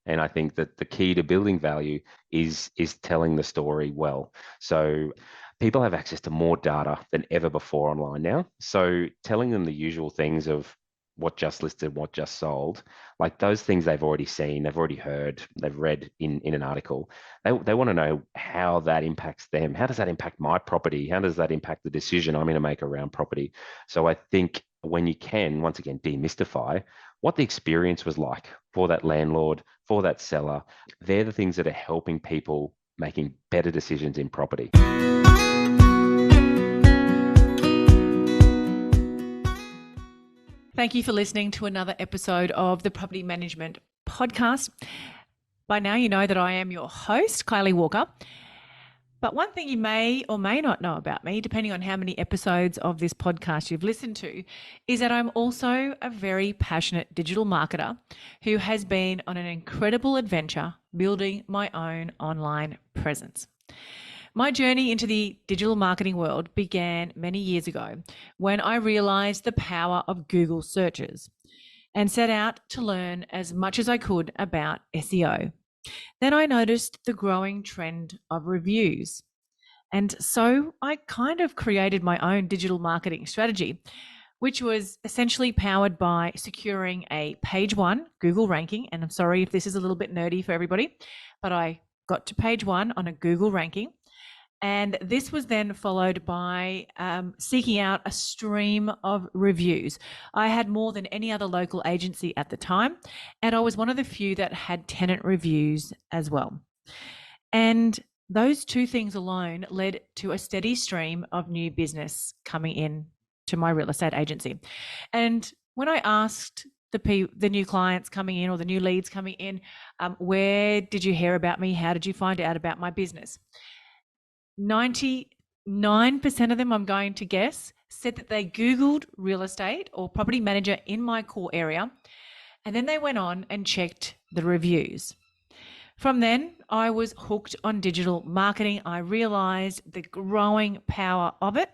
And I think that the key to building value is telling the story well. So people have access to more data than ever before online now. So telling them the usual things of what just listed, what just sold, like those things they've already seen, they've already heard, they've read in an article. They want to know how that impacts them. How does that impact my property? How does that impact the decision I'm going to make around property? So I think when you can, once again, demystify what the experience was like for that landlord, for that seller, they're the things that are helping people making better decisions in property. Thank you for listening to another episode of the Property Management Podcast. By now, you know that I am your host, Kylie Walker. But one thing you may or may not know about me, depending on how many episodes of this podcast you've listened to, is that I'm also a very passionate digital marketer who has been on an incredible adventure building my own online presence. My journey into the digital marketing world began many years ago when I realized the power of Google searches and set out to learn as much as I could about SEO. Then I noticed the growing trend of reviews. And so I kind of created my own digital marketing strategy, which was essentially powered by securing a page one Google ranking. And I'm sorry if this is a little bit nerdy for everybody, but I got to page one on a Google ranking. And this was then followed by seeking out a stream of reviews. I had more than any other local agency at the time, and I was one of the few that had tenant reviews as well. And those two things alone led to a steady stream of new business coming in to my real estate agency. And when I asked the new clients coming in or the new leads coming in, where did you hear about me? How did you find out about my business? 99% of them, I'm going to guess, said that they Googled real estate or property manager in my core area, and then they went on and checked the reviews. From then, I was hooked on digital marketing. I realized the growing power of it.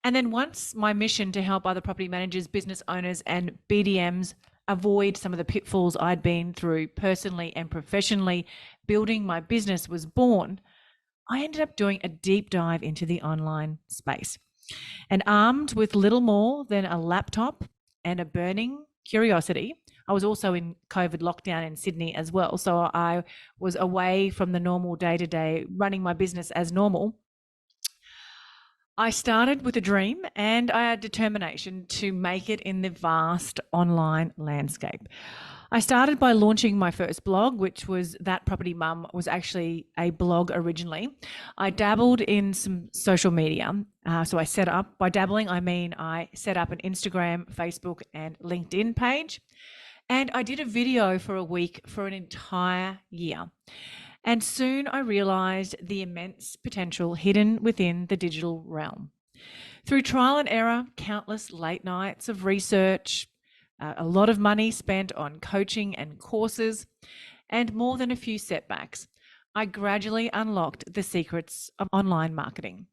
And then once my mission to help other property managers, business owners, and BDMs avoid some of the pitfalls I'd been through personally and professionally building my business was born, I ended up doing a deep dive into the online space. And armed with little more than a laptop and a burning curiosity, I was also in COVID lockdown in Sydney as well. So I was away from the normal day-to-day running my business as normal. I started with a dream and I had determination to make it in the vast online landscape. I started by launching my first blog, which was That Property Mum, was actually a blog originally. I dabbled in some social media. So I set up, by dabbling, I mean I set up an Instagram, Facebook, and LinkedIn page. And I did a video for a week for an entire year. And soon I realized the immense potential hidden within the digital realm. Through trial and error, countless late nights of research, a lot of money spent on coaching and courses, and more than a few setbacks, I gradually unlocked the secrets of online marketing.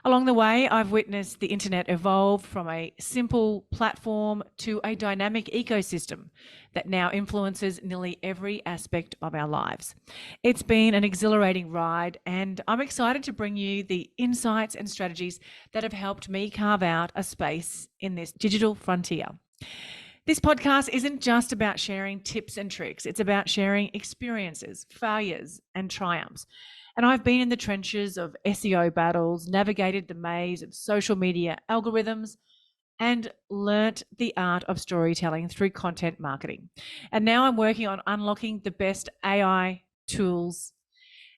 Along the way, I've witnessed the internet evolve from a simple platform to a dynamic ecosystem that now influences nearly every aspect of our lives. It's been an exhilarating ride, and I'm excited to bring you the insights and strategies that have helped me carve out a space in this digital frontier. This podcast isn't just about sharing tips and tricks. It's about sharing experiences, failures, and triumphs. And I've been in the trenches of SEO battles, navigated the maze of social media algorithms, and learnt the art of storytelling through content marketing. And now I'm working on unlocking the best AI tools.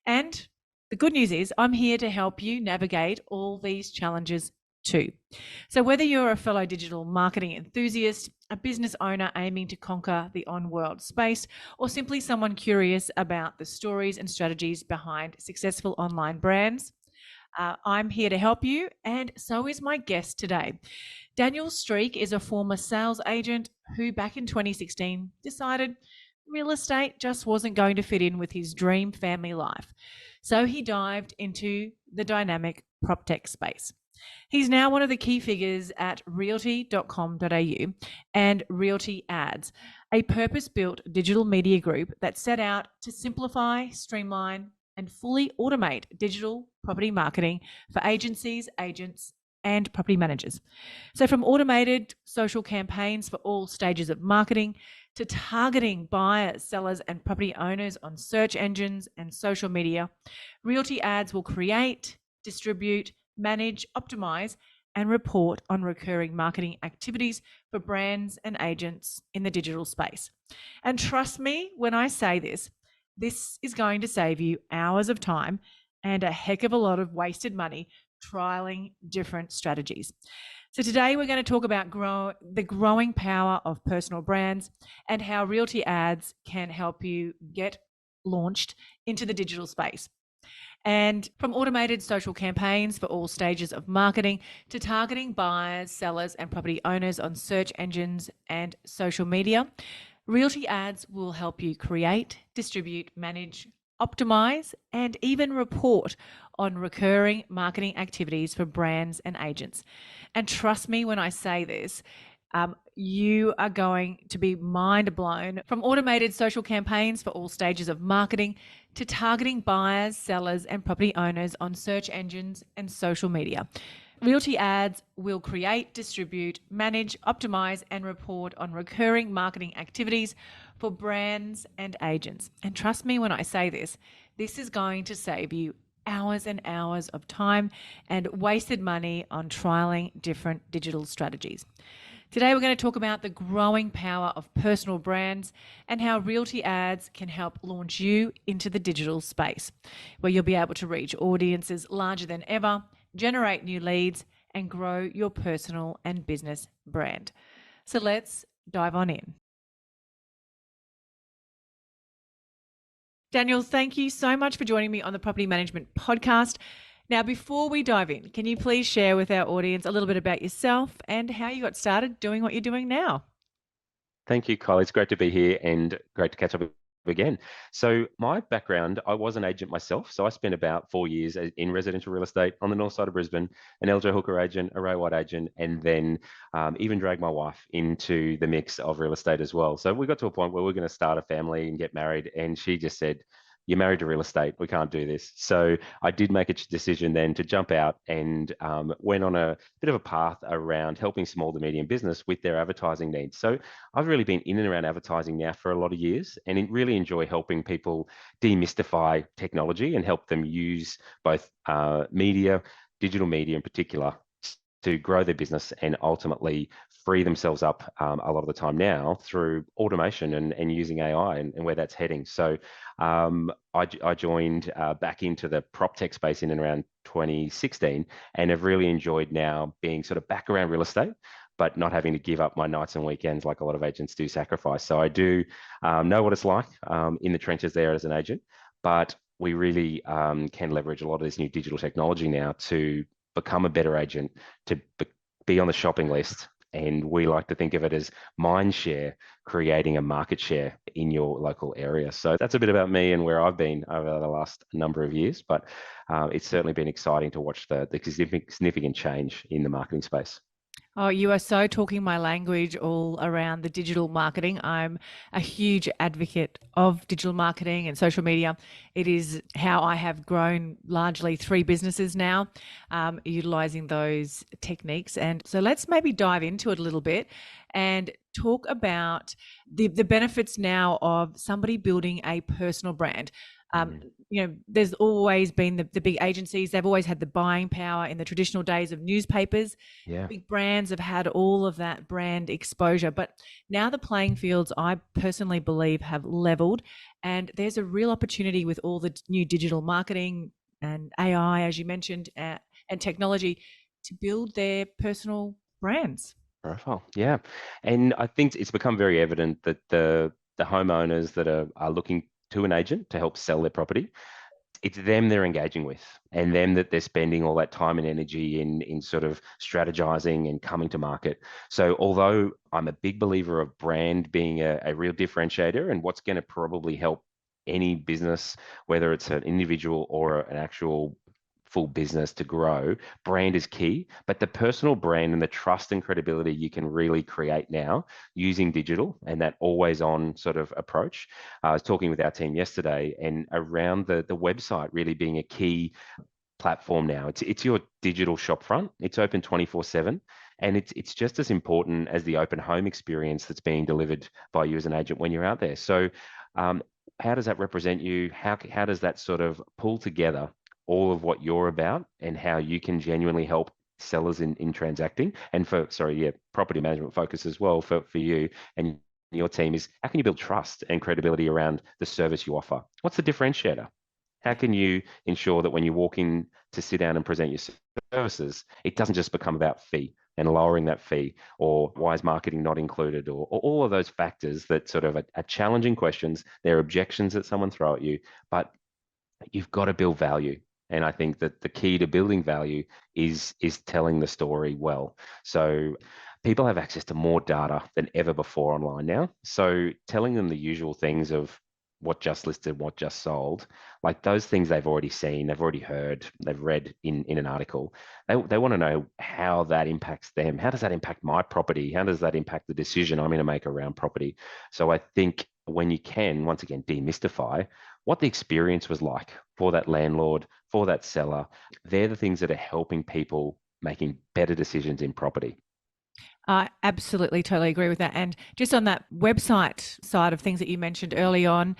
And the good news is I'm here to help you navigate all these challenges too. So whether you're a fellow digital marketing enthusiast, a business owner aiming to conquer the on-world space, or simply someone curious about the stories and strategies behind successful online brands, I'm here to help you, and so is my guest today. Daniel Streek is a former sales agent who back in 2016 decided real estate just wasn't going to fit in with his dream family life. So he dived into the dynamic prop tech space. He's now one of the key figures at realty.com.au and Realty Ads, a purpose built digital media group that set out to simplify, streamline, and fully automate digital property marketing for agencies, agents, and property managers. So, from automated social campaigns for all stages of marketing to targeting buyers, sellers, and property owners on search engines and social media, Realty Ads will create, distribute, manage, optimize, and report on recurring marketing activities for brands and agents in the digital space. And trust me when I say this, this is going to save you hours of time and a heck of a lot of wasted money trialing different strategies. So today we're going to talk about the growing power of personal brands and how Realty Ads can help you get launched into the digital space. And from automated social campaigns for all stages of marketing to targeting buyers, sellers, and property owners on search engines and social media, Realty Ads will help you create, distribute, manage, optimize, and even report on recurring marketing activities for brands and agents. And trust me when I say this, you are going to be mind blown. From automated social campaigns for all stages of marketing to targeting buyers, sellers, and property owners on search engines and social media, Realty Ads will create, distribute, manage, optimize, and report on recurring marketing activities for brands and agents. And trust me when I say this, this is going to save you hours and hours of time and wasted money on trialing different digital strategies. Today, we're going to talk about the growing power of personal brands and how Realty Ads can help launch you into the digital space, where you'll be able to reach audiences larger than ever, generate new leads, and grow your personal and business brand. So let's dive on in. Daniel, thank you so much for joining me on the Property Management Podcast. Now, before we dive in, can you please share with our audience a little bit about yourself and how you got started doing what you're doing now? Thank you, Kyle. It's great to be here and great to catch up again. So my background, I was an agent myself. So I spent about 4 years in residential real estate on the north side of Brisbane, an LJ Hooker agent, a Ray White agent, and then even dragged my wife into the mix of real estate as well. So we got to a point where we are going to start a family and get married. And she just said, "You're married to real estate. We can't do this." So I did make a decision then to jump out and went on a bit of a path around helping small to medium business with their advertising needs. So I've really been in and around advertising now for a lot of years and really enjoy helping people demystify technology and help them use both media, digital media in particular, to grow their business and ultimately free themselves up a lot of the time now through automation and using AI and where that's heading. So I joined back into the prop tech space in and around 2016 and have really enjoyed now being sort of back around real estate, but not having to give up my nights and weekends like a lot of agents do sacrifice. So I do know what it's like in the trenches there as an agent, but we really can leverage a lot of this new digital technology now to become a better agent, to be on the shopping list. And we like to think of it as mind share, creating a market share in your local area. So that's a bit about me and where I've been over the last number of years. But it's certainly been exciting to watch the significant change in the marketing space. Oh, you are so talking my language all around the digital marketing. I'm a huge advocate of digital marketing and social media. It is how I have grown largely 3 businesses now, utilizing those techniques. And so let's maybe dive into it a little bit and talk about the benefits now of somebody building a personal brand. There's always been the big agencies. They've always had the buying power in the traditional days of newspapers. Yeah. Big brands have had all of that brand exposure, but now the playing fields, I personally believe, have leveled, and there's a real opportunity with all the new digital marketing and AI, as you mentioned, and technology to build their personal brands. Profile. Yeah. And I think it's become very evident that the homeowners that are looking to an agent to help sell their property, it's them they're engaging with and them that they're spending all that time and energy in sort of strategizing and coming to market. So although I'm a big believer of brand being a real differentiator and what's going to probably help any business, whether it's an individual or an actual successful business to grow, brand is key, but the personal brand and the trust and credibility you can really create now using digital and that always on sort of approach. I was talking with our team yesterday and around the website really being a key platform now. It's your digital shop front. It's open 24/7. And it's just as important as the open home experience that's being delivered by you as an agent when you're out there. So um, how does that represent you? How does that sort of pull together all of what you're about and how you can genuinely help sellers in transacting and property management focus as well for you and your team is how can you build trust and credibility around the service you offer? What's the differentiator? How can you ensure that when you walk in to sit down and present your services, it doesn't just become about fee and lowering that fee or why is marketing not included or all of those factors that sort of are challenging questions. They're objections that someone throw at you, but you've got to build value. And I think that the key to building value is telling the story well. So people have access to more data than ever before online now. So telling them the usual things of what just listed, what just sold, like those things they've already seen, they've already heard, they've read in an article. They want to know how that impacts them. How does that impact my property? How does that impact the decision I'm going to make around property? So I think when you can, once again, demystify what the experience was like for that landlord, for that seller, they're the things that are helping people making better decisions in property. I absolutely totally agree with that. And just on that website side of things that you mentioned early on,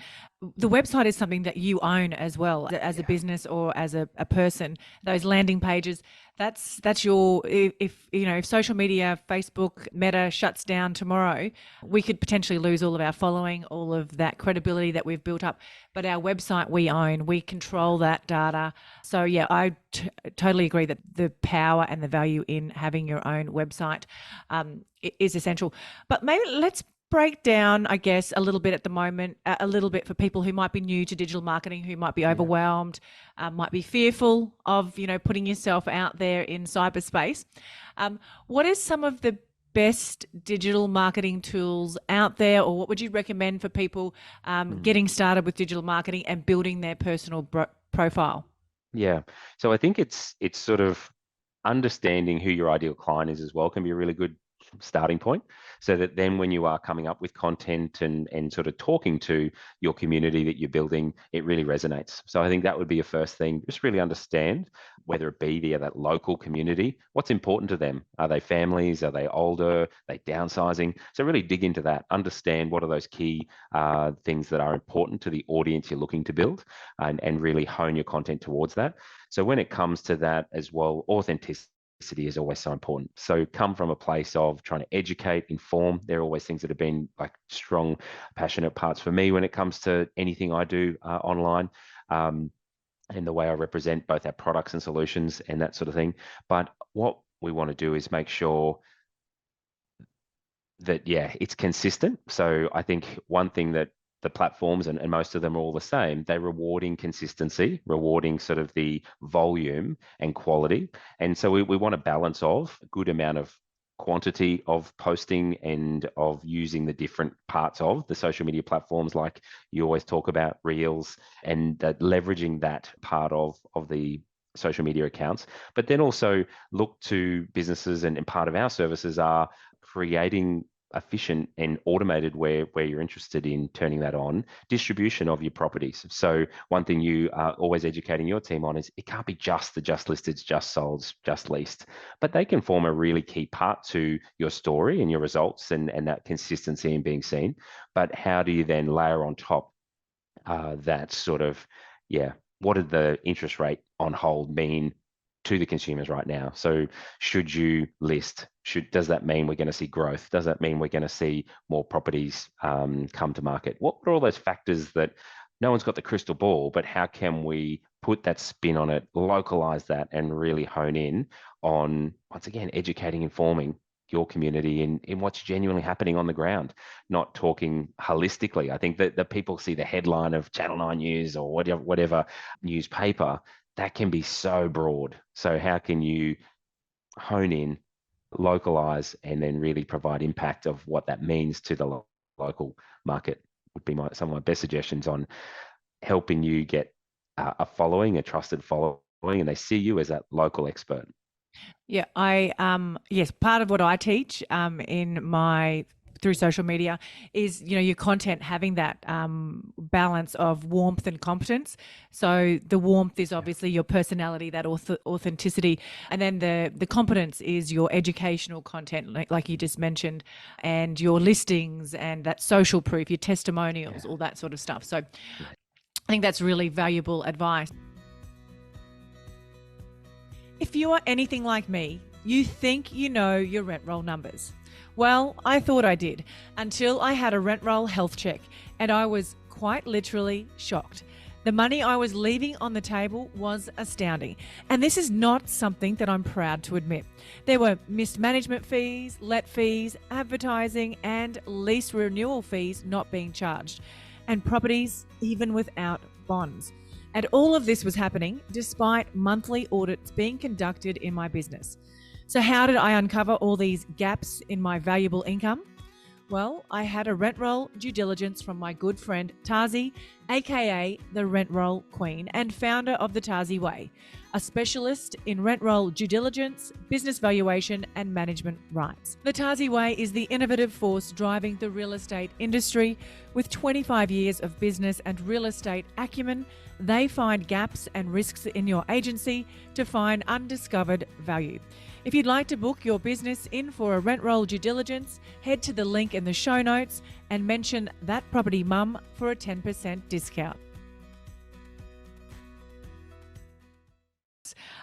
the website is something that you own as well as a Yeah. business or as a person. Those landing pages, that's your if you know if social media, Facebook, Meta shuts down tomorrow, we could potentially lose all of our following, all of that credibility that we've built up. But our website we own, we control that data. So yeah, totally agree that the power and the value in having your own website is essential. But maybe let's break down, I guess, a little bit at the moment, a little bit for people who might be new to digital marketing, who might be Yeah. overwhelmed, might be fearful of, putting yourself out there in cyberspace. What is some of the best digital marketing tools out there, or what would you recommend for people Mm. getting started with digital marketing and building their personal profile? Yeah. So I think it's sort of understanding who your ideal client is as well can be a really good starting point so that then when you are coming up with content and sort of talking to your community that you're building, it really resonates. So I think that would be a first thing. Just really understand whether it be that local community, what's important to them. Are they families? Are they older? Are they downsizing? So really dig into that. Understand what are those key things that are important to the audience you're looking to build and really hone your content towards that. So when it comes to that as well, authenticity is always so important. So come from a place of trying to educate, inform. There are always things that have been like strong, passionate parts for me when it comes to anything I do online. And the way I represent both our products and solutions and that sort of thing. But what we want to do is make sure that it's consistent. So I think one thing that the platforms and most of them are all the same, they're rewarding consistency, rewarding sort of the volume and quality. And so we want a balance of a good amount of quantity of posting and of using the different parts of the social media platforms like you always talk about reels and that leveraging that part of the social media accounts, but then also look to businesses and part of our services are creating efficient and automated where you're interested in turning that on distribution of your properties. So one thing you are always educating your team on is it can't be just the just listed, just sold, just leased, but they can form a really key part to your story and your results and that consistency in being seen. But how do you then layer on top that sort of, what did the interest rate on hold mean to the consumers right now? So should you list? Does that mean we're going to see growth? Does that mean we're going to see more properties come to market? What are all those factors that no one's got the crystal ball, but how can we put that spin on it, localize that, and really hone in on, once again, educating, informing your community in what's genuinely happening on the ground, not talking holistically. I think that the people see the headline of Channel 9 News or whatever newspaper, that can be so broad. So how can you hone in, localize, and then really provide impact of what that means to the local market would be some of my best suggestions on helping you get a following, a trusted following and they see you as that local expert. Yeah, yes, part of what I teach in my through social media is, your content having that balance of warmth and competence. So the warmth is Yeah. obviously your personality, that authenticity, and then the competence is your educational content, like you just mentioned, and your listings and that social proof, your testimonials, Yeah. all that sort of stuff. So Yeah. I think that's really valuable advice. If you are anything like me, you think you know your rent roll numbers. Well, I thought I did until I had a rent roll health check, and I was quite literally shocked. The money I was leaving on the table was astounding, and this is not something that I'm proud to admit. There were missed management fees, let fees, advertising, and lease renewal fees not being charged, and properties even without bonds. And all of this was happening despite monthly audits being conducted in my business. So, how did I uncover all these gaps in my valuable income? Well, I had a rent roll due diligence from my good friend Tazi, aka the Rent Roll Queen and founder of the Tazi Way, a specialist in rent roll due diligence, business valuation, and management rights. The Tazi Way is the innovative force driving the real estate industry. With 25 years of business and real estate acumen, they find gaps and risks in your agency to find undiscovered value. If you'd like to book your business in for a rent roll due diligence, head to the link in the show notes and mention that property mum for a 10% discount.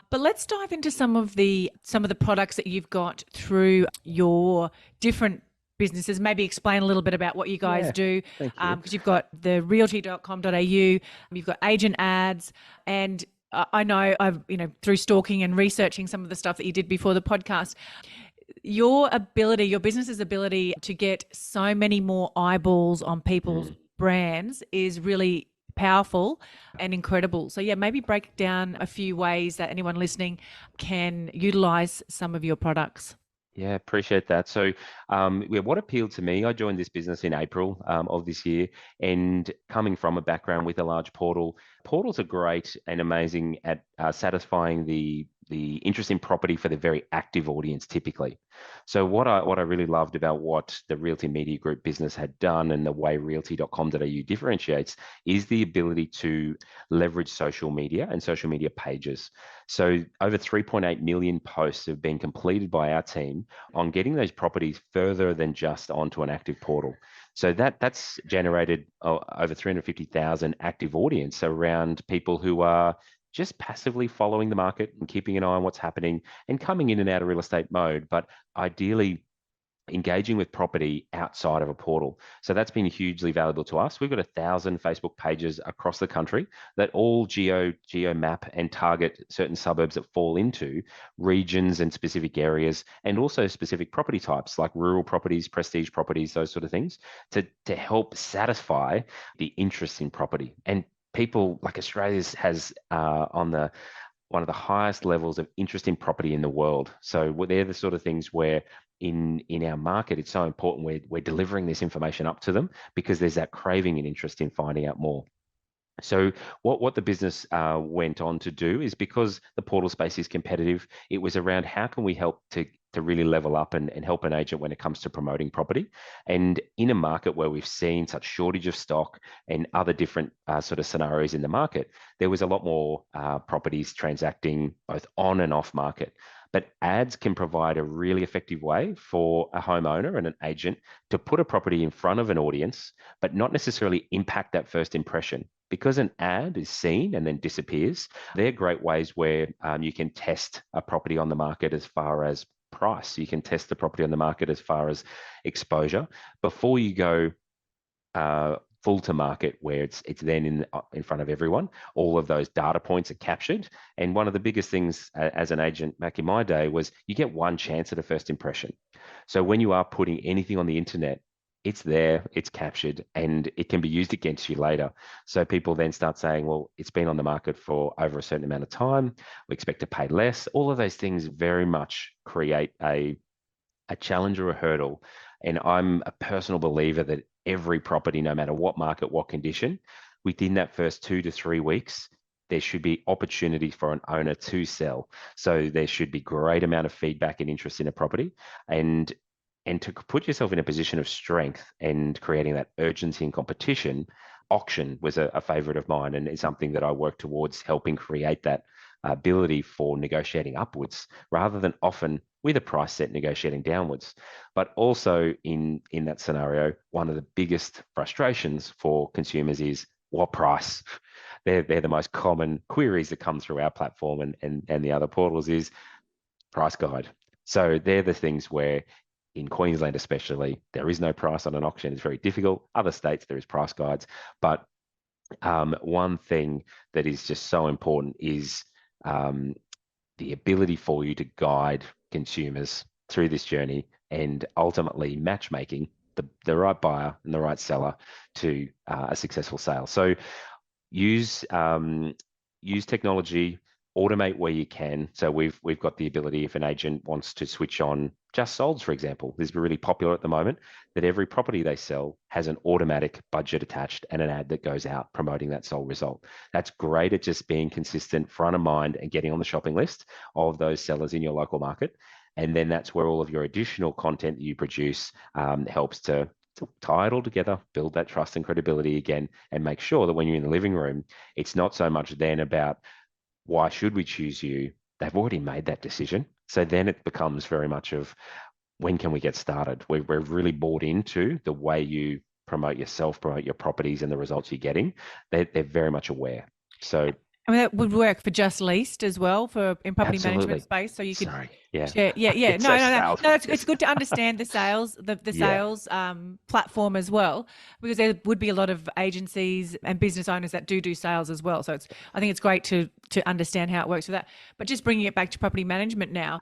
But let's dive into some of the products that you've got through your different businesses. Maybe explain a little bit about what you guys Yeah. do, Thank you. because you've got the realty.com.au, you've got agent ads, and I know I've, through stalking and researching some of the stuff that you did before the podcast, your business's ability to get so many more eyeballs on people's brands is really powerful and incredible. So yeah, maybe break down a few ways that anyone listening can utilize some of your products. Yeah, appreciate that. So, yeah, what appealed to me, I joined this business in April of this year, and coming from a background with a large portal, portals are great and amazing at satisfying the interest in property for the very active audience, typically. So, what I really loved about what the Realty Media Group business had done and the way Realty.com.au differentiates is the ability to leverage social media and social media pages. So over 3.8 million posts have been completed by our team on getting those properties further than just onto an active portal. So that's generated over 350,000 active audience around people who are just passively following the market and keeping an eye on what's happening and coming in and out of real estate mode, but ideally engaging with property outside of a portal. So that's been hugely valuable to us. We've got 1,000 Facebook pages across the country that all geo map and target certain suburbs that fall into regions and specific areas, and also specific property types like rural properties, prestige properties, those sort of things, to help satisfy the interest in property. And people like Australia's has on the one of the highest levels of interest in property in the world. So they're the sort of things where in our market, it's so important we're delivering this information up to them because there's that craving and interest in finding out more. So what the business went on to do is, because the portal space is competitive, it was around how can we help to really level up and help an agent when it comes to promoting property. And in a market where we've seen such shortage of stock and other different sort of scenarios in the market, there was a lot more properties transacting both on and off market. But ads can provide a really effective way for a homeowner and an agent to put a property in front of an audience, but not necessarily impact that first impression. Because an ad is seen and then disappears, they're great ways where you can test a property on the market as far as price. You can test the property on the market as far as exposure before you go full to market, where it's then in front of everyone. All of those data points are captured. And one of the biggest things as an agent back in my day was you get one chance at a first impression. So when you are putting anything on the internet, it's there, it's captured, and it can be used against you later. So people then start saying, well, it's been on the market for over a certain amount of time. We expect to pay less. All of those things very much create a challenge or a hurdle. And I'm a personal believer that every property, no matter what market, what condition, within that first 2 to 3 weeks, there should be opportunity for an owner to sell. So there should be great amount of feedback and interest in a property, and to put yourself in a position of strength and creating that urgency and competition. Auction was a favorite of mine, and it's something that I work towards helping create that ability for negotiating upwards rather than often with a price set negotiating downwards. But also in that scenario, one of the biggest frustrations for consumers is what price? They're the most common queries that come through our platform and the other portals is price guide. So they're the things where in Queensland especially, there is no price on an auction. It's very difficult. Other states, there is price guides. But one thing that is just so important is um, the ability for you to guide consumers through this journey and ultimately matchmaking the right buyer and the right seller to a successful sale. So use use technology, automate where you can. So we've got the ability if an agent wants to switch on just solds, for example, this is really popular at the moment, that every property they sell has an automatic budget attached and an ad that goes out promoting that sold result. That's great at just being consistent, front of mind, and getting on the shopping list of those sellers in your local market. And then that's where all of your additional content that you produce helps to tie it all together, build that trust and credibility again, and make sure that when you're in the living room, it's not so much then about why should we choose you? They've already made that decision. So then it becomes very much of when can we get started? We're really bought into the way you promote yourself, promote your properties and the results you're getting. They're very much aware. So I mean, that would work for just leased as well for in property management absolutely. space. So you could Sorry. Yeah. share. Yeah, yeah. It's No, so no, no, sales no. It's focused. good to understand the sales, the Yeah. sales platform as well, because there would be a lot of agencies and business owners that do sales as well. So I think it's great to understand how it works with that. But just bringing it back to property management now.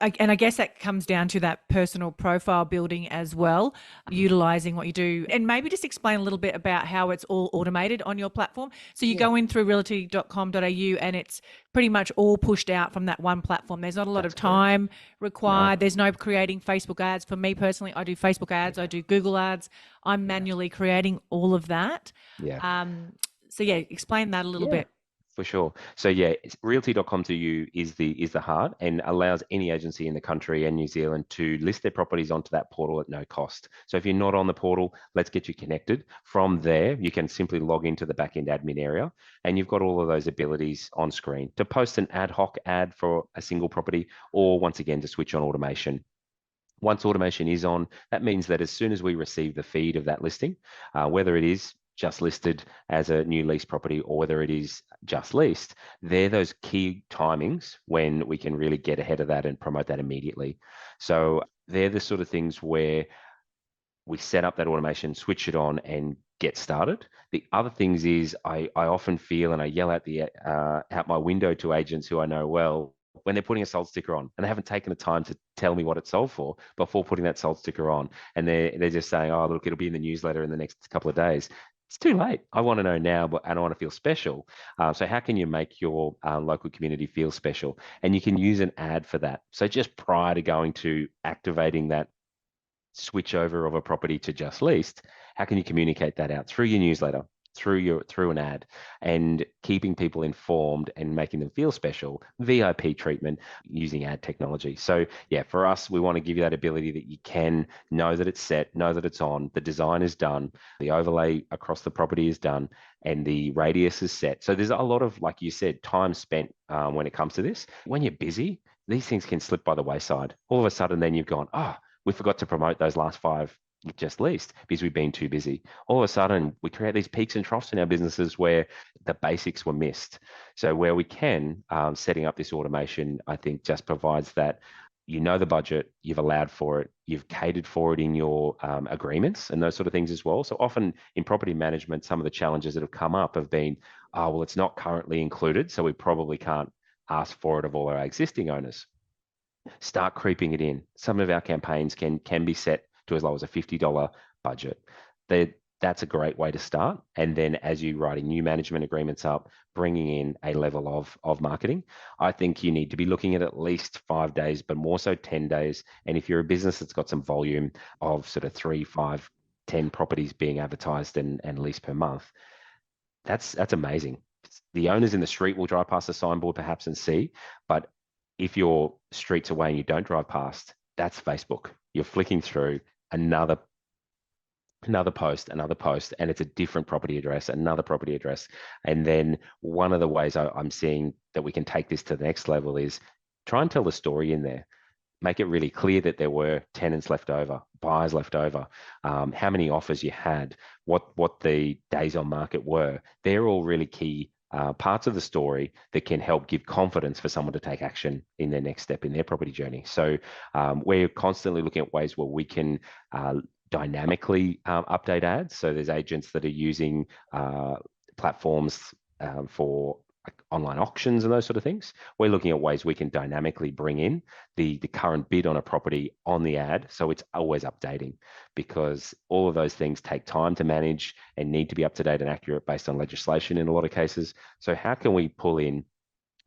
And I guess that comes down to that personal profile building as well, utilizing what you do. And maybe just explain a little bit about how it's all automated on your platform. So you Yeah. go in through realty.com.au and it's pretty much all pushed out from that one platform. There's not a lot That's of correct. time No. required. There's no creating Facebook ads. For me personally, I do Facebook ads, I do Google ads. I'm Yeah. manually creating all of that. Yeah. So yeah, explain that a little Yeah. bit. For sure. So yeah, realty.com.au is the heart and allows any agency in the country and New Zealand to list their properties onto that portal at no cost. So if you're not on the portal, let's get you connected. From there, you can simply log into the backend admin area and you've got all of those abilities on screen to post an ad hoc ad for a single property or once again to switch on automation. Once automation is on, that means that as soon as we receive the feed of that listing, whether it is just listed as a new lease property or whether it is just leased, they're those key timings when we can really get ahead of that and promote that immediately. So they're the sort of things where we set up that automation, switch it on, and get started. The other things is I often feel and I yell at the out my window to agents who I know well when they're putting a sold sticker on and they haven't taken the time to tell me what it's sold for before putting that sold sticker on, and they're just saying, oh look, it'll be in the newsletter in the next couple of days. It's too late. I want to know now, but I don't want to feel special. So how can you make your local community feel special? And you can use an ad for that. So just prior to going to activating that switch over of a property to just leased, how can you communicate that out through your newsletter, through an ad, and keeping people informed and making them feel special, VIP treatment using ad technology. So yeah, for us, we want to give you that ability that you can know that it's set, know that it's on, the design is done, the overlay across the property is done, and the radius is set. So there's a lot of, like you said, time spent when it comes to this. When you're busy, these things can slip by the wayside. All of a sudden, then you've gone, we forgot to promote those last five you've just leased because we've been too busy. All of a sudden, we create these peaks and troughs in our businesses where the basics were missed. So where we can, setting up this automation, I think just provides that you know the budget, you've allowed for it, you've catered for it in your agreements and those sort of things as well. So often in property management, some of the challenges that have come up have been, oh, well, it's not currently included, so we probably can't ask for it of all our existing owners. Start creeping it in. Some of our campaigns can be set to as low as a $50 budget. That's a great way to start. And then as you writing new management agreements up, bringing in a level of marketing, I think you need to be looking at least 5 days, but more so 10 days. And if you're a business that's got some volume of sort of 3, 5, 10 properties being advertised and leased per month, that's amazing. the owners in the street will drive past the signboard perhaps and see, but if you're streets away and you don't drive past, that's Facebook. You're flicking through another another post, and it's a different property address, another property address. And then one of the ways I'm seeing that we can take this to the next level is try and tell the story in there. Make it really clear that there were tenants left over, buyers left over, how many offers you had, what the days on market were. They're all really key parts of the story that can help give confidence for someone to take action in their next step in their property journey. So we're constantly looking at ways where we can dynamically update ads. So there's agents that are using platforms for online auctions and those sort of things. We're looking at ways we can dynamically bring in the current bid on a property on the ad, so it's always updating, because all of those things take time to manage and need to be up to date and accurate based on legislation in a lot of cases. So how can we pull in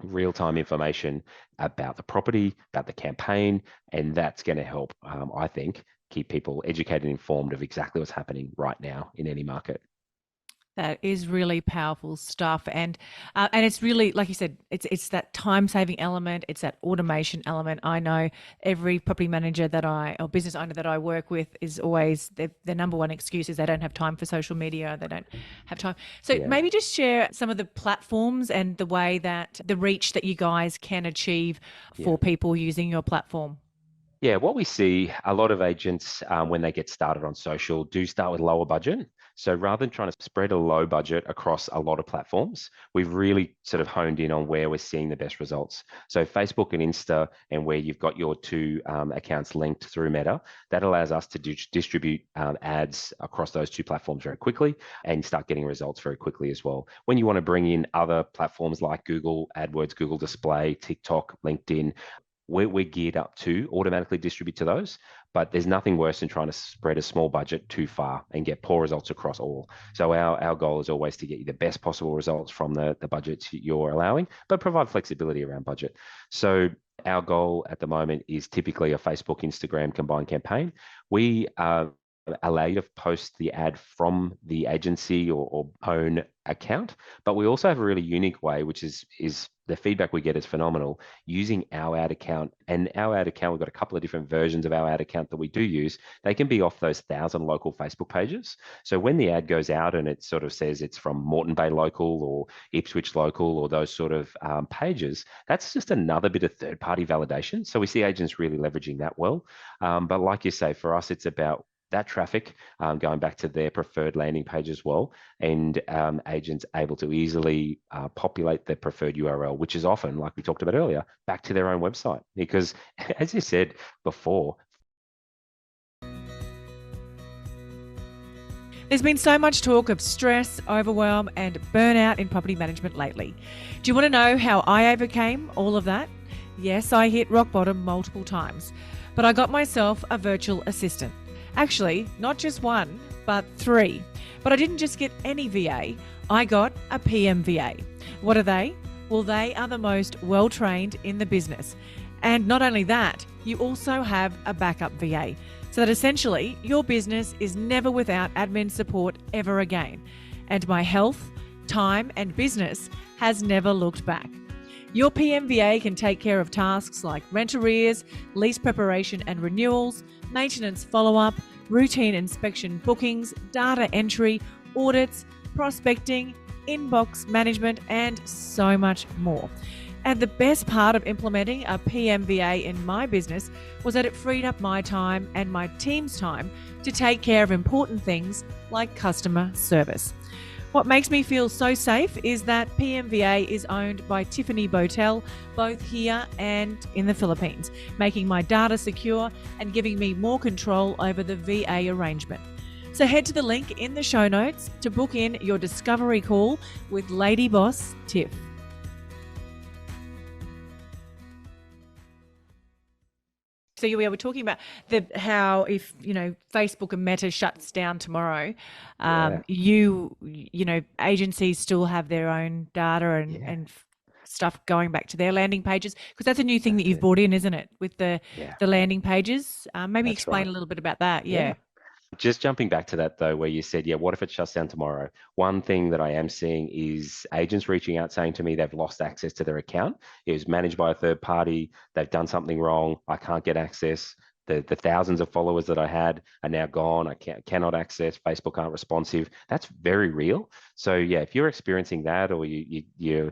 real-time information about the property, about the campaign, and that's going to help, I think, keep people educated and informed of exactly what's happening right now in any market. That is really powerful stuff, and it's really, like you said, it's that time saving element, it's that automation element. I know every property manager or business owner that I work with is always their number one excuse is they don't have time for social media, they don't have time. So Yeah. maybe just share some of the platforms and the way that the reach that you guys can achieve for people using your platform. Yeah, what we see, a lot of agents, when they get started on social, do start with lower budget. So rather than trying to spread a low budget across a lot of platforms, we've really sort of honed in on where we're seeing the best results. So Facebook and Insta, and where you've got your two accounts linked through Meta, that allows us to distribute ads across those two platforms very quickly and start getting results very quickly as well. When you want to bring in other platforms like Google AdWords, Google Display, TikTok, LinkedIn, we're geared up to automatically distribute to those, but there's nothing worse than trying to spread a small budget too far and get poor results across all. So our goal is always to get you the best possible results from the budgets you're allowing, but provide flexibility around budget. So our goal at the moment is typically a Facebook, Instagram combined campaign. We allow you to post the ad from the agency or own account, but we also have a really unique way, which is the feedback we get is phenomenal, using our ad account. And our ad account, we've got a couple of different versions of our ad account that we do use. They can be off those 1,000 local Facebook pages. So when the ad goes out and it sort of says it's from Moreton Bay Local or Ipswich Local or those sort of pages, that's just another bit of third-party validation. So we see agents really leveraging that well. But like you say, for us, it's about that traffic going back to their preferred landing page as well, and agents able to easily populate their preferred URL, which is often, like we talked about earlier, back to their own website. Because as you said before, there's been so much talk of stress, overwhelm, and burnout in property management lately. Do you want to know how I overcame all of that? Yes, I hit rock bottom multiple times, but I got myself a virtual assistant. Actually, not just one, but three. But I didn't just get any VA, I got a PMVA. What are they? Well, they are the most well-trained in the business. And not only that, you also have a backup VA, so that essentially your business is never without admin support ever again. And my health, time, and business has never looked back. Your PMVA can take care of tasks like rent arrears, lease preparation and renewals, maintenance follow-up, routine inspection bookings, data entry, audits, prospecting, inbox management, and so much more. And the best part of implementing a PMVA in my business was that it freed up my time and my team's time to take care of important things like customer service. What makes me feel so safe is that PMVA is owned by Tiffany Botel, both here and in the Philippines, making my data secure and giving me more control over the VA arrangement. So head to the link in the show notes to book in your discovery call with Lady Boss Tiff. So we were talking about how if Facebook and Meta shuts down tomorrow, agencies still have their own data and stuff going back to their landing pages, because that's a new thing that you've brought in, isn't it? With the landing pages, maybe That's explain right. a little bit about that. Yeah. Just jumping back to that though, where you said, yeah, what if it shuts down tomorrow? One thing that I am seeing is agents reaching out saying to me they've lost access to their account. It was managed by a third party. They've done something wrong. I can't get access. The thousands of followers that I had are now gone. I cannot access. Facebook aren't responsive. That's very real. So yeah, if you're experiencing that, or you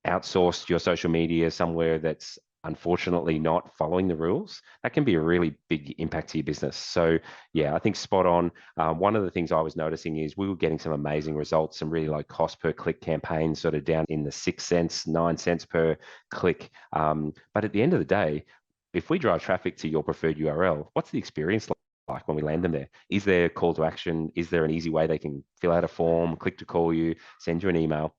outsourced your social media somewhere that's unfortunately not following the rules, that can be a really big impact to your business. So yeah, I think spot on. One of the things I was noticing is we were getting some amazing results, some really low cost per click campaigns, sort of down in the 6 cents, 9 cents per click. But at the end of the day, if we drive traffic to your preferred URL, what's the experience like when we land them there? Is there a call to action? Is there an easy way they can fill out a form, click to call you, send you an email?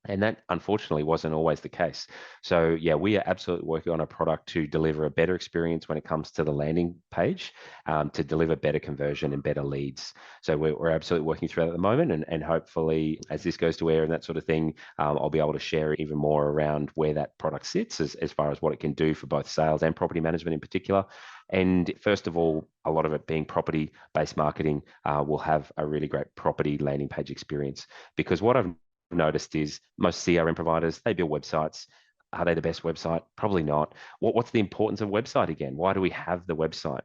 And that unfortunately wasn't always the case. So yeah, we are absolutely working on a product to deliver a better experience when it comes to the landing page, to deliver better conversion and better leads. So we're absolutely working through that at the moment. And hopefully as this goes to air and that sort of thing, I'll be able to share even more around where that product sits as far as what it can do for both sales and property management in particular. And first of all, a lot of it being property-based marketing will have a really great property landing page experience. Because what I've noticed is most CRM providers, they build websites. Are they the best website? Probably not. What's the importance of website again? Why do we have the website?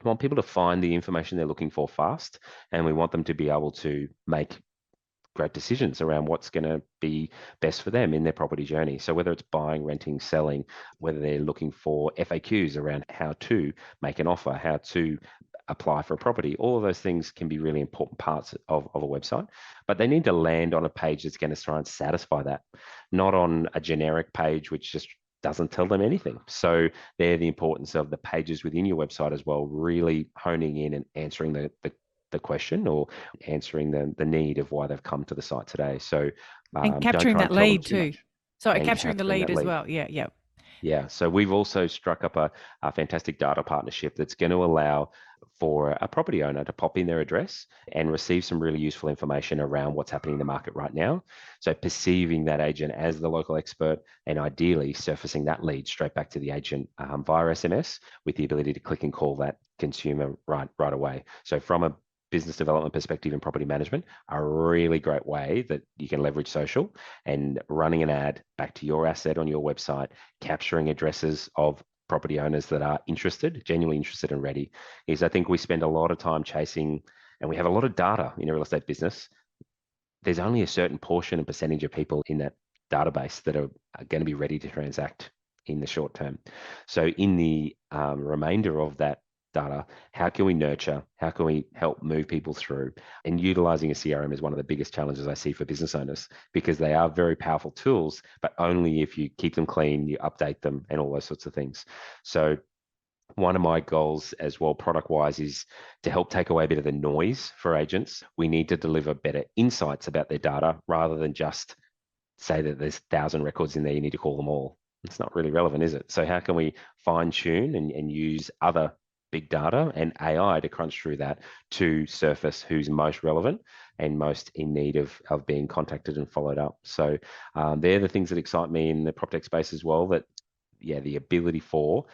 We want people to find the information they're looking for fast, and we want them to be able to make great decisions around what's going to be best for them in their property journey. So whether it's buying, renting, selling, whether they're looking for FAQs around how to make an offer, how to apply for a property, all of those things can be really important parts of a website, but they need to land on a page that's going to try and satisfy that, not on a generic page which just doesn't tell them anything. So they're the importance of the pages within your website as well, really honing in and answering the question, or answering the need of why they've come to the site today. So And don't capturing try that and tell them lead too too. much, Sorry, and capturing the capturing lead that as lead. well. Yeah, yeah. Yeah, so we've also struck up a fantastic data partnership that's going to allow for a property owner to pop in their address and receive some really useful information around what's happening in the market right now. So perceiving that agent as the local expert, and ideally surfacing that lead straight back to the agent via SMS, with the ability to click and call that consumer right away. So from a business development perspective in property management, a really great way that you can leverage social and running an ad back to your asset on your website, capturing addresses of property owners that are interested, genuinely interested and ready, is I think we spend a lot of time chasing, and we have a lot of data in a real estate business. There's only a certain portion and percentage of people in that database that are going to be ready to transact in the short term. So in the remainder of that data, how can we nurture? How can we help move people through? And utilizing a CRM is one of the biggest challenges I see for business owners, because they are very powerful tools, but only if you keep them clean, you update them, and all those sorts of things. So one of my goals as well, product wise, is to help take away a bit of the noise for agents. We need to deliver better insights about their data rather than just say that there's 1,000 records in there, you need to call them all. It's not really relevant, is it? So how can we fine tune and use other big data and AI to crunch through that to surface who's most relevant and most in need of being contacted and followed up? So they're the things that excite me in the PropTech space as well, that yeah, the ability for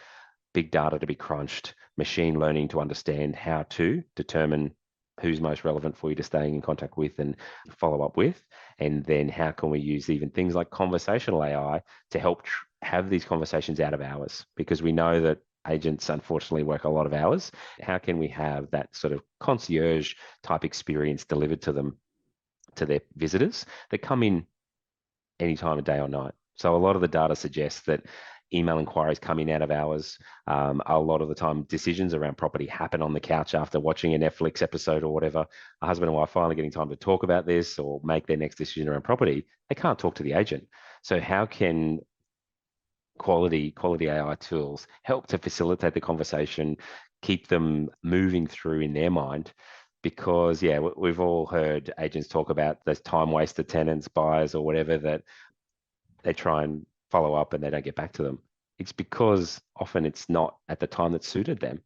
big data to be crunched, machine learning to understand how to determine who's most relevant for you to staying in contact with and follow up with. And then how can we use even things like conversational AI to help have these conversations out of hours? Because we know that agents unfortunately work a lot of hours. How can we have that sort of concierge type experience delivered to them, to their visitors that come in any time of day or night? So a lot of the data suggests that email inquiries coming out of hours. A lot of the time, decisions around property happen on the couch after watching a Netflix episode or whatever. A husband and wife finally getting time to talk about this or make their next decision around property. They can't talk to the agent. So how can quality AI tools help to facilitate the conversation, keep them moving through in their mind? Because yeah, we've all heard agents talk about those time wasted tenants, buyers, or whatever, that they try and follow up and they don't get back to them. It's because often it's not at the time that suited them.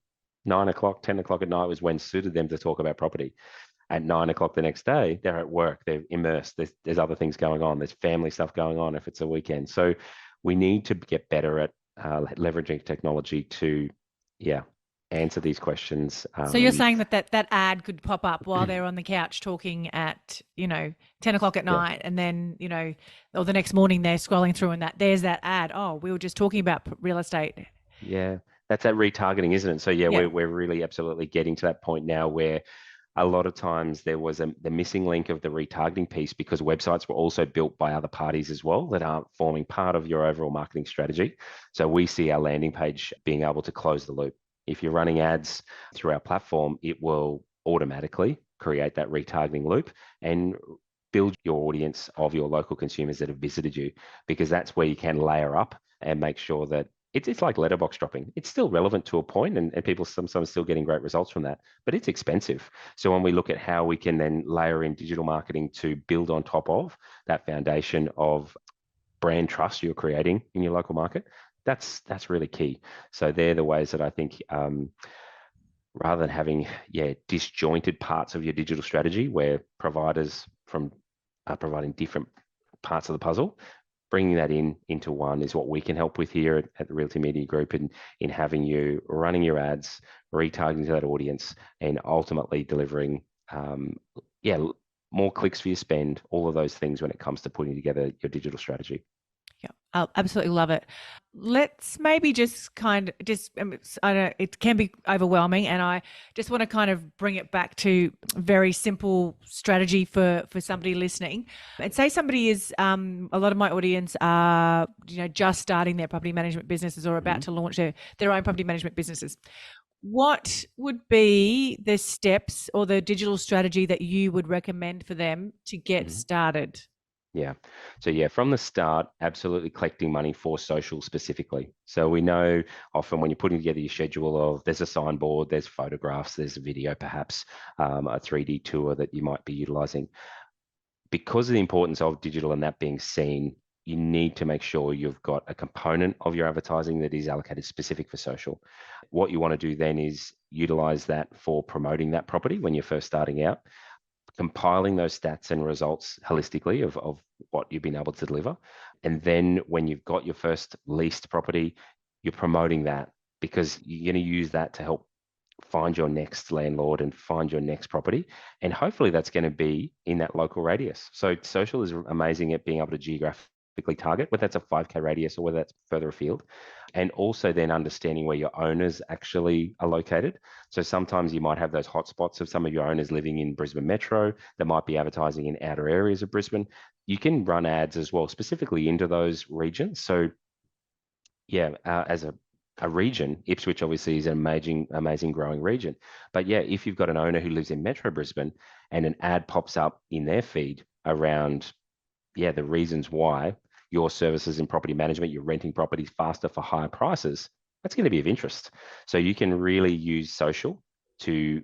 9 o'clock, 10 o'clock at night was when suited them to talk about property. At 9 o'clock the next day, they're at work, they're immersed, there's other things going on, there's family stuff going on if it's a weekend. So we need to get better at leveraging technology to, yeah, answer these questions. So you're saying that ad could pop up while they're on the couch talking at, 10 o'clock at Yeah, night, and then, or the next morning they're scrolling through and there's that ad. Oh, we were just talking about real estate. yeah, that's that retargeting, isn't it? So yeah, Yeah. we're really absolutely getting to that point now where a lot of times there was the missing link of the retargeting piece because websites were also built by other parties as well that aren't forming part of your overall marketing strategy. So we see our landing page being able to close the loop. If you're running ads through our platform, it will automatically create that retargeting loop and build your audience of your local consumers that have visited you, because that's where you can layer up and make sure that it's like letterbox dropping. It's still relevant to a point, and people sometimes still getting great results from that, but it's expensive. So when we look at how we can then layer in digital marketing to build on top of that foundation of brand trust you're creating in your local market, that's really key. So they're the ways that I think, rather than having disjointed parts of your digital strategy where providers from are providing different parts of the puzzle, bringing that into one is what we can help with here at the Realty Media Group, and in having you running your ads, retargeting to that audience, and ultimately delivering, yeah, more clicks for your spend, all of those things when it comes to putting together your digital strategy. Yeah, I absolutely love it. Let's maybe just I know it can be overwhelming, and I just want to kind of bring it back to very simple strategy for somebody listening. And say somebody is, a lot of my audience are, just starting their property management businesses or about Mhm. to launch their own property management businesses. What would be the steps or the digital strategy that you would recommend for them to get Mhm. started? Yeah. So yeah, from the start, absolutely collecting money for social specifically. So we know often when you're putting together your schedule of there's a signboard, there's photographs, there's a video, perhaps a 3D tour that you might be utilizing. Because of the importance of digital and that being seen, you need to make sure you've got a component of your advertising that is allocated specific for social. What you want to do then is utilize that for promoting that property when you're first starting out, compiling those stats and results holistically of what you've been able to deliver. And then when you've got your first leased property, you're promoting that because you're going to use that to help find your next landlord and find your next property. And hopefully that's going to be in that local radius. So social is amazing at being able to geographically target, whether that's a 5K radius or whether that's further afield. And also then understanding where your owners actually are located. So sometimes you might have those hotspots of some of your owners living in Brisbane Metro that might be advertising in outer areas of Brisbane. You can run ads as well, specifically into those regions. So yeah, as a region, Ipswich obviously is an amazing growing region. But yeah, if you've got an owner who lives in Metro Brisbane and an ad pops up in their feed around, the reasons why your services in property management, you're renting properties faster for higher prices, that's going to be of interest. So you can really use social to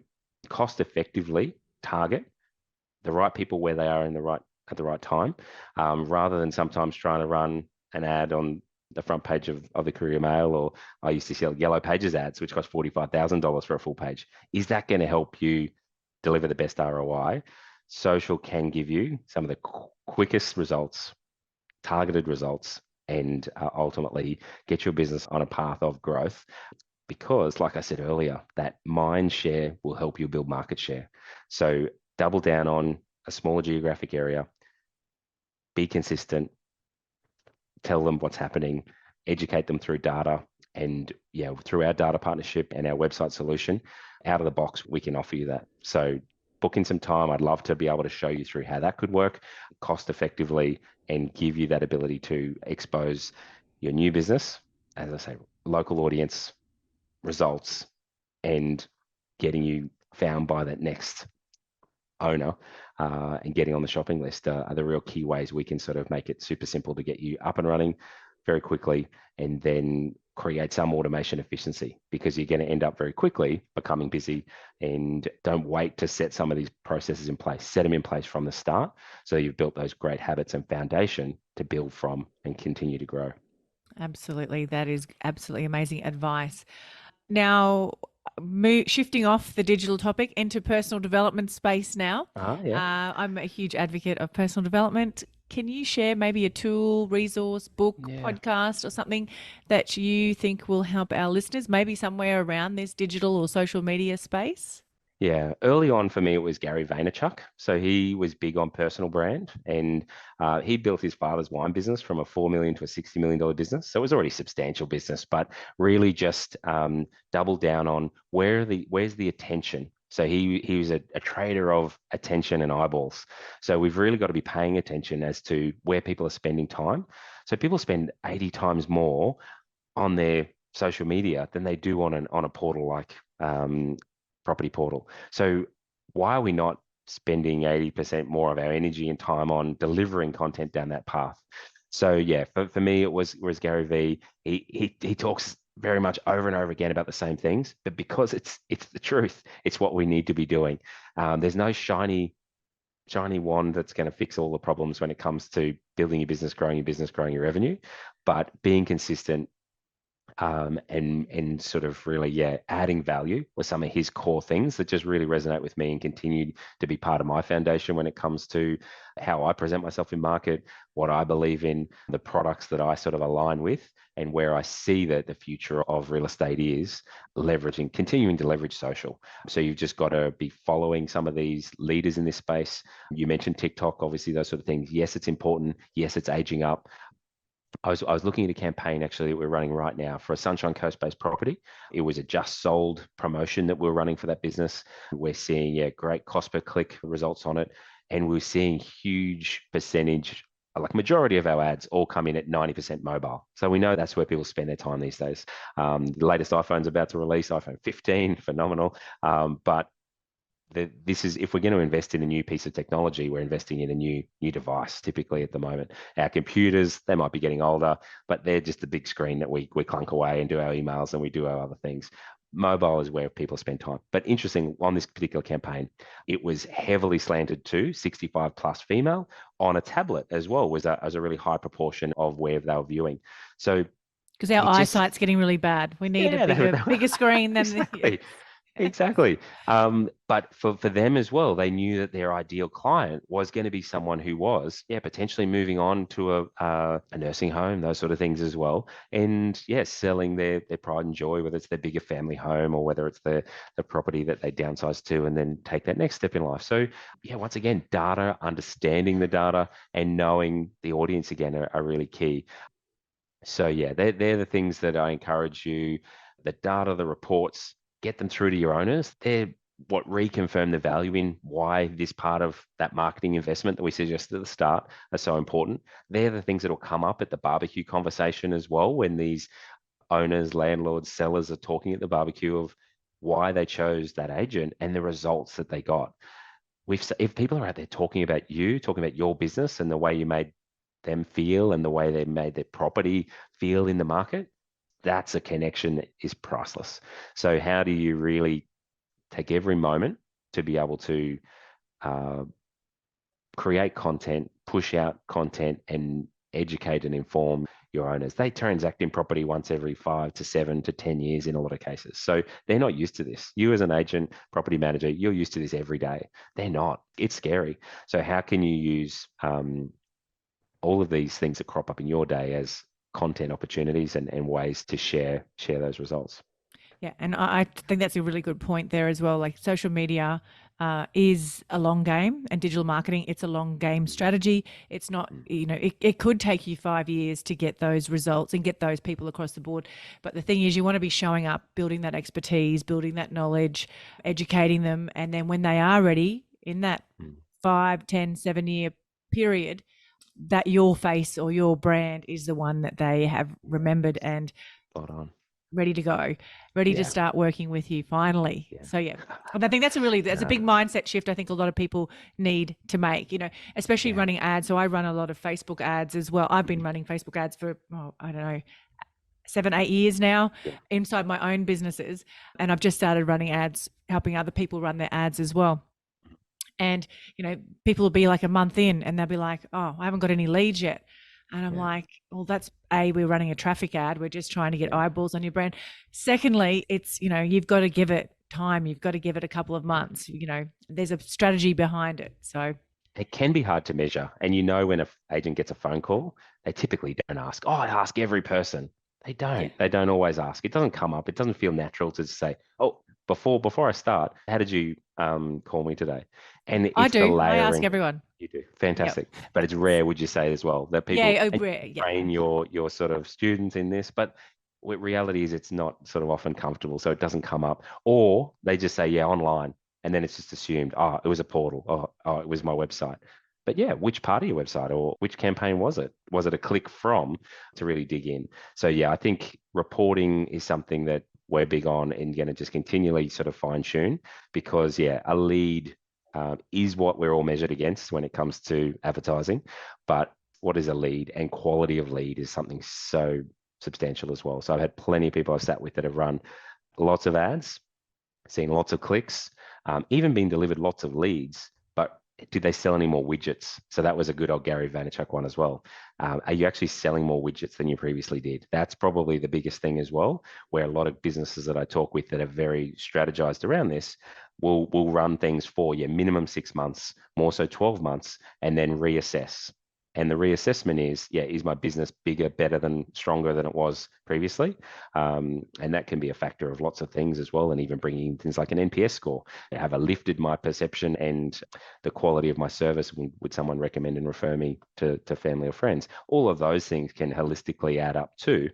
cost effectively target the right people where they are at the right time, rather than sometimes trying to run an ad on the front page of the Courier Mail, or I used to sell Yellow Pages ads, which cost $45,000 for a full page. Is that going to help you deliver the best ROI? Social can give you some of the quickest results, targeted results, and ultimately get your business on a path of growth. Because, like I said earlier, that mind share will help you build market share. So double down on a smaller geographic area, be consistent, tell them what's happening, educate them through data. And yeah, through our data partnership and our website solution, out of the box, we can offer you that. So book in some time. I'd love to be able to show you through how that could work cost effectively and give you that ability to expose your new business, as I say, local audience results, and getting you found by that next owner, and getting on the shopping list are the real key ways we can sort of make it super simple to get you up and running very quickly, and then create some automation efficiency, because you're going to end up very quickly becoming busy. And don't wait to set some of these processes in place. Set them in place from the start so you've built those great habits and foundation to build from and continue to grow. Absolutely. That is absolutely amazing advice. Now, shifting off the digital topic into personal development space now. Yeah. I'm a huge advocate of personal development. Can you share maybe a tool, resource, book, Yeah. podcast, or something that you think will help our listeners, maybe somewhere around this digital or social media space? Yeah, early on for me, it was Gary Vaynerchuk. So he was big on personal brand, and he built his father's wine business from a $4 million to a $60 million business. So it was already a substantial business, but really just doubled down on where's the attention. So he was a trader of attention and eyeballs. So we've really got to be paying attention as to where people are spending time. So people spend 80 times more on their social media than they do on a portal like property portal. So why are we not spending 80% more of our energy and time on delivering content down that path? So yeah, for me it was Gary V. He talks very much over and over again about the same things, but because it's the truth, it's what we need to be doing. There's no shiny wand that's going to fix all the problems when it comes to building your business, growing your revenue, but being consistent, and sort of really, yeah, adding value was some of his core things that just really resonate with me and continue to be part of my foundation when it comes to how I present myself in market, what I believe in, the products that I sort of align with, and where I see that the future of real estate is continuing to leverage social. So you've just got to be following some of these leaders in this space. You mentioned TikTok, obviously, those sort of things. Yes, it's important. Yes, it's aging up. I was looking at a campaign actually that we're running right now for a Sunshine Coast based property. It was a just sold promotion that we're running for that business. We're seeing, yeah, great cost per click results on it. And we're seeing huge percentage, like majority of our ads all come in at 90% mobile. So we know that's where people spend their time these days. The latest iPhone's about to release, iPhone 15, phenomenal. But this is, if we're going to invest in a new piece of technology, we're investing in a new device. Typically, at the moment, our computers, they might be getting older, but they're just the big screen that we clunk away and do our emails and we do our other things. Mobile is where people spend time. But interesting, on this particular campaign, it was heavily slanted to 65 plus female on a tablet as well. Was a really high proportion of where they were viewing. So Because our it just, eyesight's getting really bad. We need a yeah, bigger screen than the, exactly. Exactly. But for them as well, they knew that their ideal client was going to be someone who was, yeah, potentially moving on to a nursing home, those sort of things as well. And yes, selling their pride and joy, whether it's their bigger family home or whether it's the property that they downsize to and then take that next step in life. So yeah, once again, data, understanding the data and knowing the audience again are really key. So yeah, they're the things that I encourage you. The data, the reports, get them through to your owners. They're what reconfirm the value in why this part of that marketing investment that we suggested at the start are so important. They're the things that will come up at the barbecue conversation as well when these owners, landlords, sellers are talking at the barbecue of why they chose that agent and the results that they got. If people are out there talking about you, talking about your business and the way you made them feel and the way they made their property feel in the market, that's a connection that is priceless. So how do you really take every moment to be able to uh, create content, push out content, and educate and inform your owners? They transact in property once every 5 to 7 to 10 years in a lot of cases. So they're not used to this. You as an agent, property manager, you're used to this every day. They're not. It's scary. So how can you use all of these things that crop up in your day as content opportunities and ways to share those results? yeah, and I think that's a really good point there as well. Like social media is a long game, and digital marketing, it's a long game strategy. It's not, Mm, it could take you 5 years to get those results and get those people across the board. But the thing is, you want to be showing up, building that expertise, building that knowledge, educating them. And then when they are ready in that mm. 5, 10, 7 year period, that your face or your brand is the one that they have remembered and Spot on. ready to go, ready to Yeah. start working with you finally. Yeah. So yeah. And I think that's a No. big mindset shift I think a lot of people need to make, especially Yeah. running ads. So I run a lot of Facebook ads as well. I've been running Facebook ads for, I don't know, 7, 8 years now Yeah. inside my own businesses. And I've just started running ads, helping other people run their ads as well. And, people will be like a month in and they'll be like, oh, I haven't got any leads yet. And I'm Yeah. like, well, we're running a traffic ad. We're just trying to get Yeah. eyeballs on your brand. Secondly, it's, you've got to give it time. You've got to give it a couple of Yeah. months. There's a strategy behind it. So it can be hard to measure. And you know, when an agent gets a phone call, they typically don't ask, oh, I ask every person. They Yeah. don't. They don't always ask. It doesn't come up. It doesn't feel natural to say, oh, before I start, how did you call me today? And I it's the do. I ask layering. everyone. You do. Yep. Fantastic. But it's rare, would you say, as well, that people Yeah. Oh, and rare. Yeah. train your sort of students in this, but what reality is it's not sort of often comfortable, so it doesn't come up. Or they just say, yeah, online. And then it's just assumed, oh, it was a portal. Oh, it was my website. But yeah, which part of your website or which campaign was it? Was it a click from to really dig in? So yeah, I think reporting is something that we're big on and going to just continually sort of fine tune because yeah, a lead is what we're all measured against when it comes to advertising. But what is a lead and quality of lead is something so substantial as well. So I've had plenty of people I've sat with that have run lots of ads, seen lots of clicks, even been delivered lots of leads, but did they sell any more widgets? So that was a good old Gary Vaynerchuk one as well. Are you actually selling more widgets than you previously did? That's probably the biggest thing as well, where a lot of businesses that I talk with that are very strategized around this will run things for you, minimum 6 months, more so 12 months, and then reassess. And the reassessment is, yeah, is my business bigger, better than stronger than it was previously? And that can be a factor of lots of things as well, and even bringing in things like an NPS score. Have I lifted my perception and the quality of my service? Would someone recommend and refer me to family or friends? All of those things can holistically add up to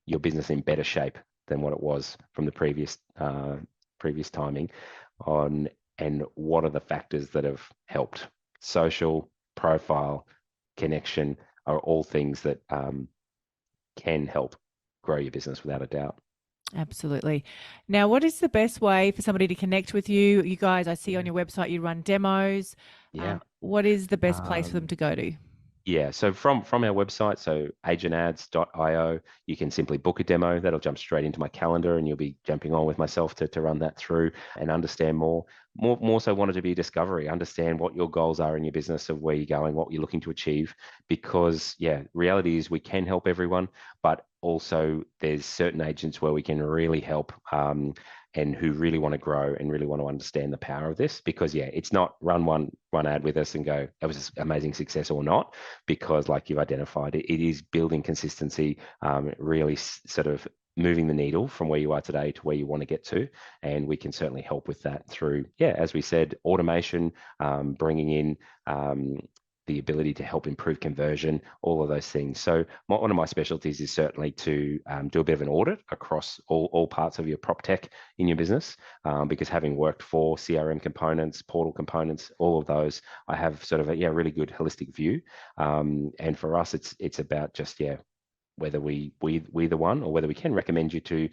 your business in better shape than what it was from the previous timing on. And what are the factors that have helped? Social, profile, connection are all things that can help grow your business without a doubt. Absolutely. Now, what is the best way for somebody to connect with you? You guys, I see on Yeah. your website you run demos. Yeah. What is the best place for them Um, to go to? Yeah, so from our website, so agentads.io, you can simply book a demo. That'll jump straight into my calendar, and you'll be jumping on with myself to run that through and understand more. More so wanted to be a discovery, understand what your goals are in your business, of where you're going, what you're looking to achieve. Because yeah, reality is we can help everyone, but also there's certain agents where we can really help. And who really want to grow and really want to understand the power of this, because yeah, it's not run one ad with us and go, that was amazing success or not, because like you've identified, it is building consistency, really sort of moving the needle from where you are today to where you want to get to. And we can certainly help with that through, yeah, as we said, automation, bringing in the ability to help improve conversion, all of those things. So one of my specialties is certainly to do a bit of an audit across all parts of your prop tech in your business, because having worked for CRM components, portal components, all of those, I have sort of a really good holistic view. And for us, it's about just whether we the one, or whether we can recommend you to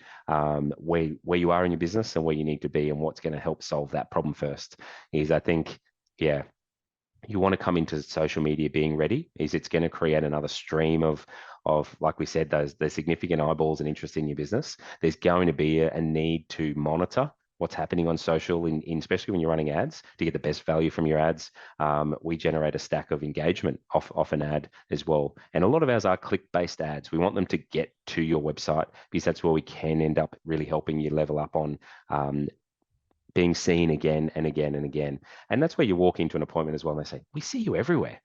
where you are in your business and where you need to be and what's going to help solve that problem first. Is I think yeah, you want to come into social media being ready. Is it's going to create another stream of like we said, those significant eyeballs and interest in your business. There's going to be a need to monitor what's happening on social, in especially when you're running ads, to get the best value from your ads. We generate a stack of engagement off an ad as well, and a lot of ours are click-based ads. We want them to get to your website, because that's where we can end up really helping you level up on being seen again and again and again. And that's where you walk into an appointment as well, and they say, we see you everywhere.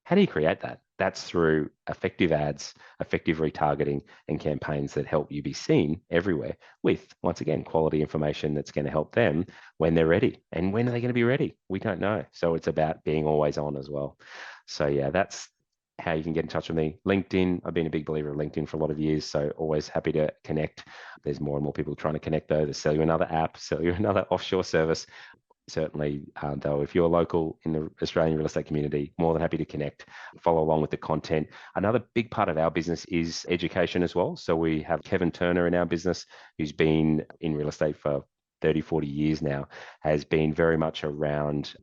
How do you create that? That's through effective ads, effective retargeting, and campaigns that help you be seen everywhere with, once again, quality information that's going to help them when they're ready. And when are they going to be ready? We don't know. So it's about being always on as well. So yeah, that's how you can get in touch with me. LinkedIn, I've been a big believer of LinkedIn for a lot of years, so always happy to connect. There's more and more people trying to connect, though, to sell you another app, sell you another offshore service. Certainly, though, if you're local in the Australian real estate community, more than happy to connect, follow along with the content. Another big part of our business is education as well. So we have Kevin Turner in our business, who's been in real estate for 30, 40 years now, has been very much around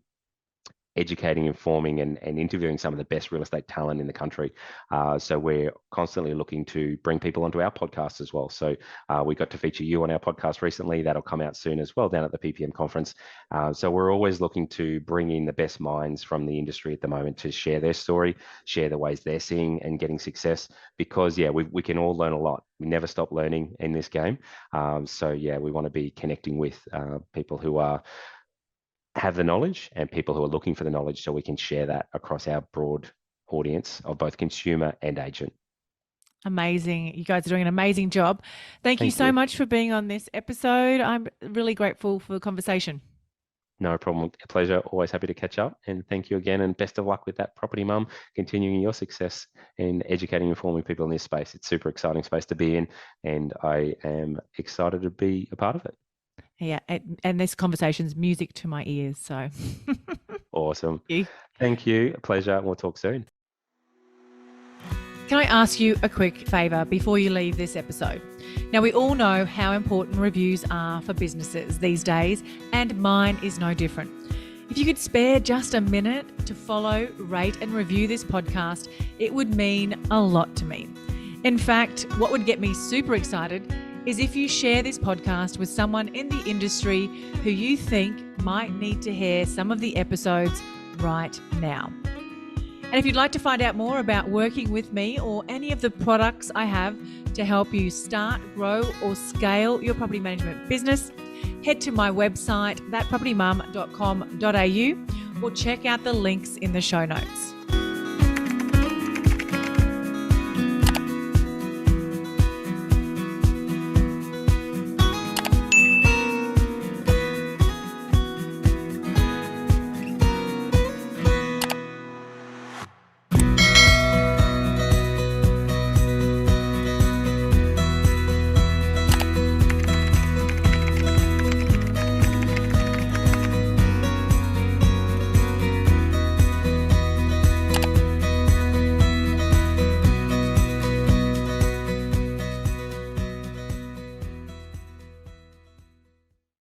educating, informing, and interviewing some of the best real estate talent in the country. So we're constantly looking to bring people onto our podcast as well. So we got to feature you on our podcast recently. That'll come out soon as well, down at the PPM conference. So we're always looking to bring in the best minds from the industry at the moment to share their story, share the ways they're seeing and getting success, because yeah, we can all learn a lot. We never stop learning in this game. So yeah, we want to be connecting with people who are have the knowledge and people who are looking for the knowledge, so we can share that across our broad audience of both consumer and agent. Amazing. You guys are doing an amazing job. Thank you Thank so you. much for being on this episode. I'm really grateful for the conversation. No problem. A pleasure. Always happy to catch up. And thank you again. And best of luck with that, Property Mum, continuing your success in educating and informing people in this space. It's a super exciting space to be in. And I am excited to be a part of it. Yeah. And this conversation's music to my ears. So Awesome. you. Thank you. A pleasure. We'll talk soon. Can I ask you a quick favour before you leave this episode? Now, we all know how important reviews are for businesses these days, and mine is no different. If you could spare just a minute to follow, rate and review this podcast, it would mean a lot to me. In fact, what would get me super excited is if you share this podcast with someone in the industry who you think might need to hear some of the episodes right now. And if you'd like to find out more about working with me or any of the products I have to help you start, grow or scale your property management business, head to my website, thatpropertymum.com.au, or check out the links in the show notes.